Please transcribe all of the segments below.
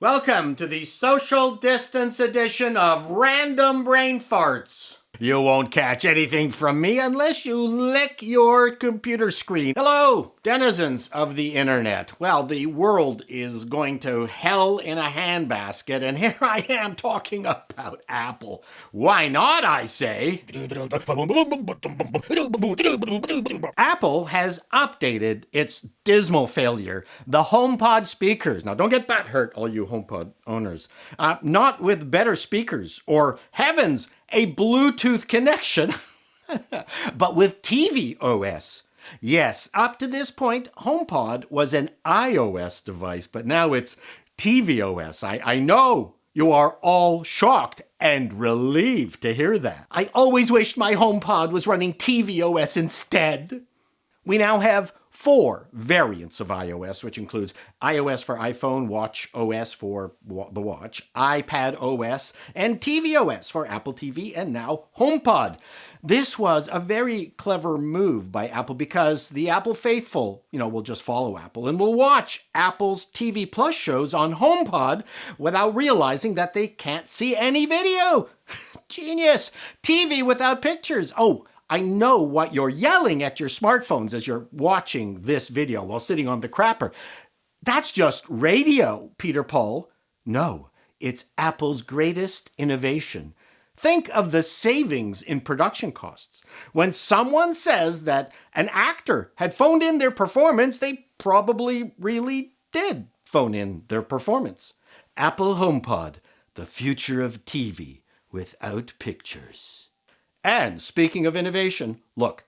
Welcome to the social distance edition of Random Brain Farts. You won't catch anything from me unless you lick your computer screen. Hello, denizens of the internet. Well, the world is going to hell in a handbasket, and here I am talking about Apple. Why not, I say? Apple has updated its dismal failure, the HomePod speakers. Now, don't get butthurt, all you HomePod owners. Not with better speakers or, heavens, a Bluetooth connection, but with tvOS. Yes, up to this point, HomePod was an iOS device, but now it's tvOS. I know you are all shocked and relieved to hear that. I always wished my HomePod was running tvOS instead. We now have 4 variants of iOS, which includes iOS for iPhone, Watch OS for the Watch, iPad OS, and tvOS for Apple TV, and now HomePod. This was a very clever move by Apple because the Apple faithful, will just follow Apple and will watch Apple's TV Plus shows on HomePod without realizing that they can't see any video. Genius! TV without pictures. Oh, I know what you're yelling at your smartphones as you're watching this video while sitting on the crapper. That's just radio, Peter Paul. No, it's Apple's greatest innovation. Think of the savings in production costs. When someone says that an actor had phoned in their performance, they probably really did phone in their performance. Apple HomePod, the future of TV without pictures. And speaking of innovation, look,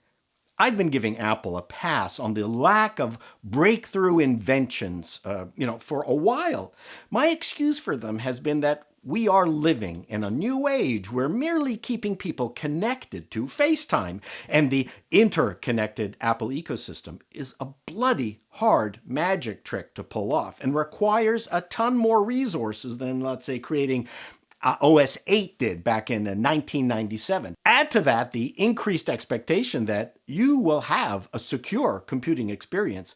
I've been giving Apple a pass on the lack of breakthrough inventions, for a while. My excuse for them has been that we are living in a new age where merely keeping people connected to FaceTime and the interconnected Apple ecosystem is a bloody hard magic trick to pull off and requires a ton more resources than, let's say, creating OS 8 did back in 1997. Add to that the increased expectation that you will have a secure computing experience.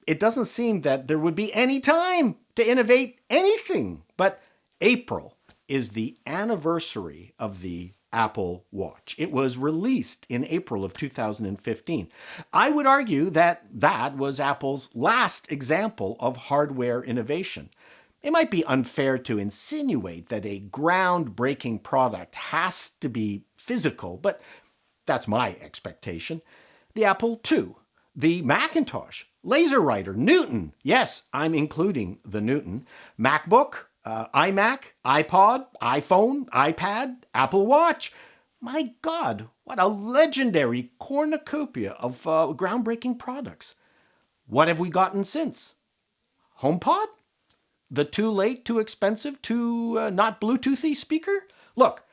It doesn't seem that there would be any time to innovate anything. But April is the anniversary of the Apple Watch. It was released in April of 2015. I would argue that that was Apple's last example of hardware innovation. It might be unfair to insinuate that a groundbreaking product has to be physical, but that's my expectation. The Apple II, the Macintosh, LaserWriter, Newton, yes, I'm including the Newton, MacBook, iMac, iPod, iPhone, iPad, Apple Watch. My God, what a legendary cornucopia of groundbreaking products. What have we gotten since? HomePod? The too late, too expensive, too not Bluetoothy speaker? Look,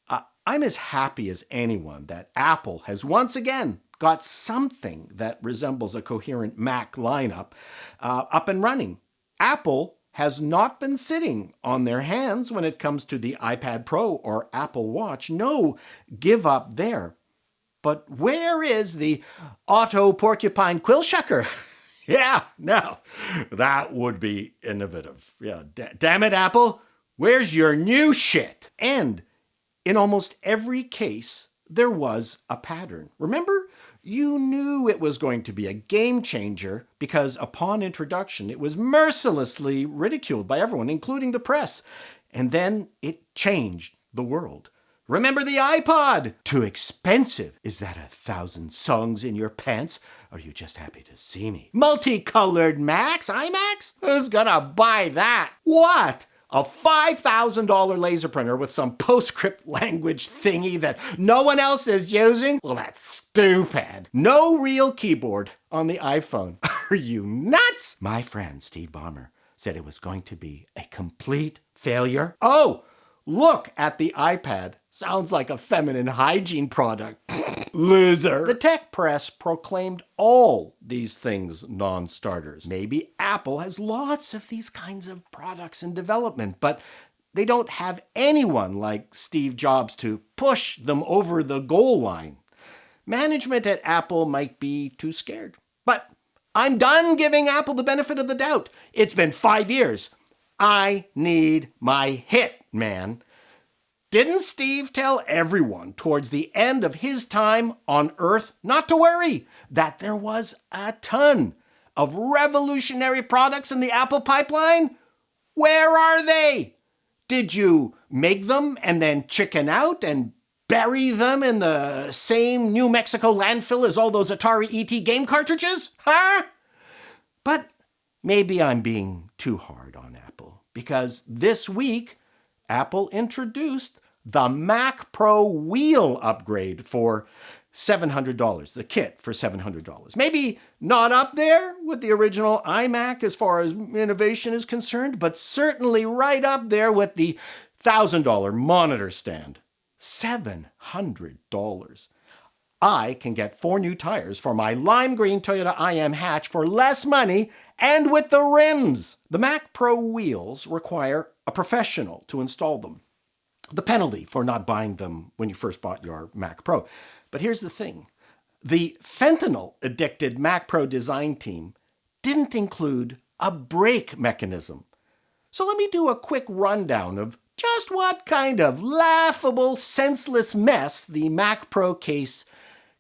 I'm as happy as anyone that Apple has once again got something that resembles a coherent Mac lineup up and running. Apple has not been sitting on their hands when it comes to the iPad Pro or Apple Watch. No give up there. But where is the auto porcupine quill shucker? Yeah, no, that would be innovative. Yeah, damn it, Apple, where's your new shit? And in almost every case, there was a pattern. Remember? You knew it was going to be a game changer because upon introduction, it was mercilessly ridiculed by everyone, including the press. And then it changed the world. Remember the iPod? Too expensive. Is that 1,000 songs in your pants? Or are you just happy to see me? Multicolored Macs? iMacs? Who's gonna buy that? What? A $5,000 laser printer with some PostScript language thingy that no one else is using? Well, that's stupid. No real keyboard on the iPhone. Are you nuts? My friend Steve Ballmer said it was going to be a complete failure. Oh, look at the iPad. Sounds like a feminine hygiene product. Loser. The tech press proclaimed all these things non-starters. Maybe Apple has lots of these kinds of products in development, but they don't have anyone like Steve Jobs to push them over the goal line. Management at Apple might be too scared. But I'm done giving Apple the benefit of the doubt. It's been 5 years. I need my hit, man. Didn't Steve tell everyone towards the end of his time on Earth not to worry, that there was a ton of revolutionary products in the Apple pipeline? Where are they? Did you make them and then chicken out and bury them in the same New Mexico landfill as all those Atari ET game cartridges? Huh? But maybe I'm being too hard on Apple, because this week, Apple introduced the Mac Pro wheel upgrade for $700, the kit for $700. Maybe not up there with the original iMac as far as innovation is concerned, but certainly right up there with the $1,000 monitor stand. $700. I can get 4 new tires for my lime green Toyota IM hatch for less money and with the rims. The Mac Pro wheels require a professional to install them. The penalty for not buying them when you first bought your Mac Pro. But here's the thing. The fentanyl-addicted Mac Pro design team didn't include a brake mechanism. So let me do a quick rundown of just what kind of laughable, senseless mess the Mac Pro case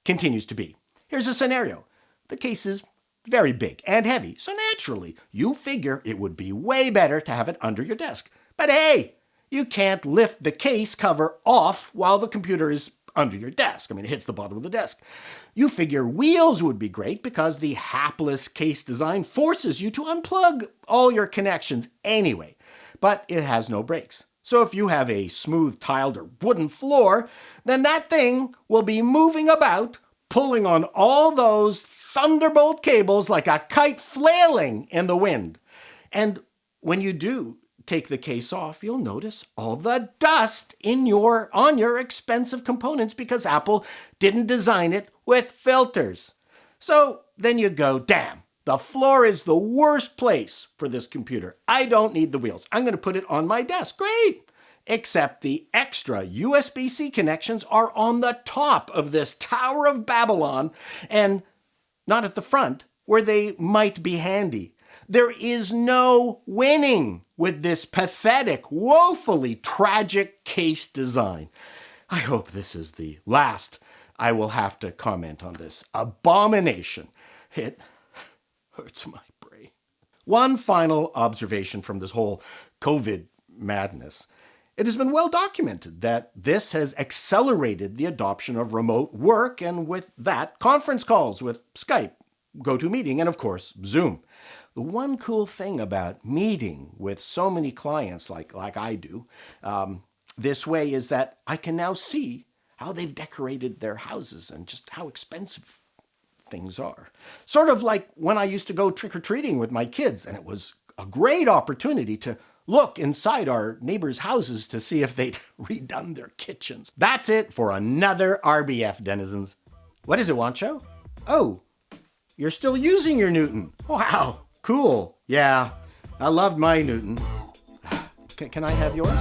continues to be. Here's a scenario. The case is very big and heavy, so naturally, you figure it would be way better to have it under your desk. But hey, you can't lift the case cover off while the computer is under your desk. I mean, it hits the bottom of the desk. You figure wheels would be great because the hapless case design forces you to unplug all your connections anyway, but it has no brakes. So if you have a smooth tiled or wooden floor, then that thing will be moving about, pulling on all those thunderbolt cables like a kite flailing in the wind. And when you do take the case off, you'll notice all the dust on your expensive components because Apple didn't design it with filters. So then you go, damn, the floor is the worst place for this computer. I don't need the wheels. I'm going to put it on my desk. Great. Except the extra USB-C connections are on the top of this Tower of Babylon and not at the front where they might be handy. There is no winning with this pathetic, woefully tragic case design. I hope this is the last I will have to comment on this abomination. It hurts my brain. One final observation from this whole COVID madness. It has been well documented that this has accelerated the adoption of remote work and with that, conference calls with Skype, GoToMeeting, and of course, Zoom. The one cool thing about meeting with so many clients like I do this way is that I can now see how they've decorated their houses and just how expensive things are. Sort of like when I used to go trick-or-treating with my kids, and it was a great opportunity to look inside our neighbors' houses to see if they'd redone their kitchens. That's it for another RBF, denizens. What is it, Wancho? Oh, you're still using your Newton. Wow. Cool. Yeah, I loved my Newton. Can I have yours?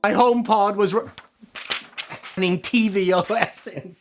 My HomePod was running tvOS.